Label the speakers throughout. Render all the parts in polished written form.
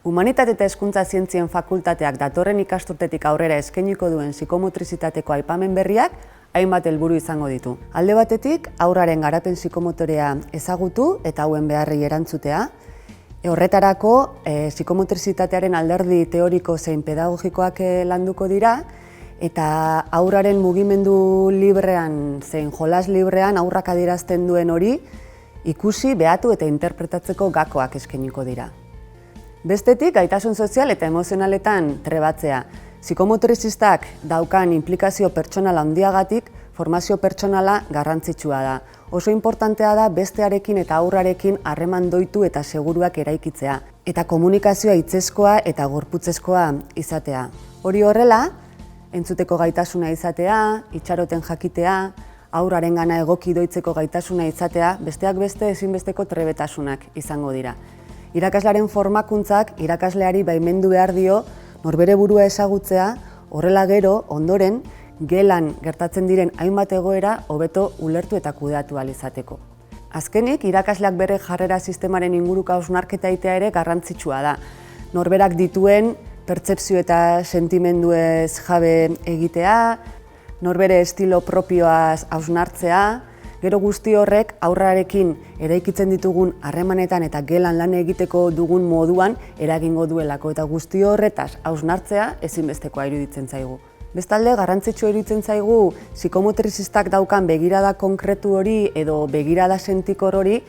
Speaker 1: Humanitate eta Hezkuntza Zientzien Fakultateak datorren ikasturtetik aurrera eskainiko duen psikomotrizitateko aipamen berriak hainbat helburu izango ditu. Alde batetik, haurraren garapen psikomotorea ezagutu eta hauen beharrei erantzutea. Horretarako, psikomotrizitatearen alderdi teoriko zein pedagogikoak landuko dira, eta haurraren mugimendu librean zein jolas librean haurrak adierazten duen hori ikusi, behatu eta interpretatzeko gakoak eskainiko dira. Bestetik, gaitasun sozial eta emozionaletan trebatzea. Psikomotrizistak daukan inplikazio pertsonala handiagatik, formazio pertsonala garrantzitsua da. Oso inportantea da bestearekin eta haurrarekin harreman doitu eta seguruak eraikitzea. Eta komunikazioa hitzezkoa eta gorputzezkoa izatea. Hori horrela, entzuteko gaitasuna izatea, itxaroten jakitea, haurrarengana egoki doitzeko gaitasuna izatea, besteak beste ezinbesteko trebetasunak izango dira. Irakaslearen formakuntzak irakasleari baimendu behar dio norbere burua ezagutzea, horrela gero, ondoren, gelan gertatzen diren hainbat egoera hobeto ulertu eta kudeatu ahal izateko. Azkenik, irakasleak bere jarrera sistemaren inguruko hausnarketa egitea ere garrantzitsua da. Norberak dituen pertzepzio eta sentimenduez jabe egitea, norbere estilo propioaz hausnartzea, gero guzti horrek haurrarekin eraikitzen ditugun harremanetan eta gelan lan egiteko dugun moduan eragingo duelako eta guzti horretaz hausnartzea ezinbestekoa iruditzen zaigu. Bestalde, garrantzitsua iruditzen zaigu psikomotrizistak daukan begirada konkretu hori edo begirada sentikor hori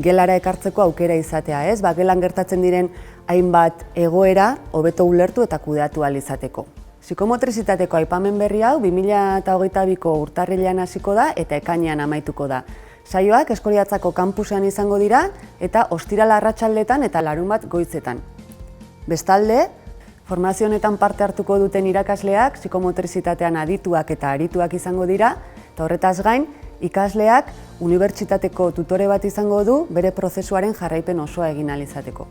Speaker 1: gelara ekartzeko aukera izatea, ez? Gelan gertatzen diren hainbat egoera hobeto ulertu eta kudeatu ahal izateko. Psikomotrizitateko aipamen berri hau 2022ko urtarrilean hasiko da eta ekainean amaituko da. Saioak Eskoriatzako kanpusean izango dira eta ostirala arratsaldetan eta larunbat goizetan. Bestalde, formazio honetan parte hartuko duten irakasleak psikomotrizitatean adituak eta arituak izango dira eta horretaz gain, ikasleak unibertsitateko tutore bat izango du bere prozesuaren jarraipen osoa egin ahal izateko.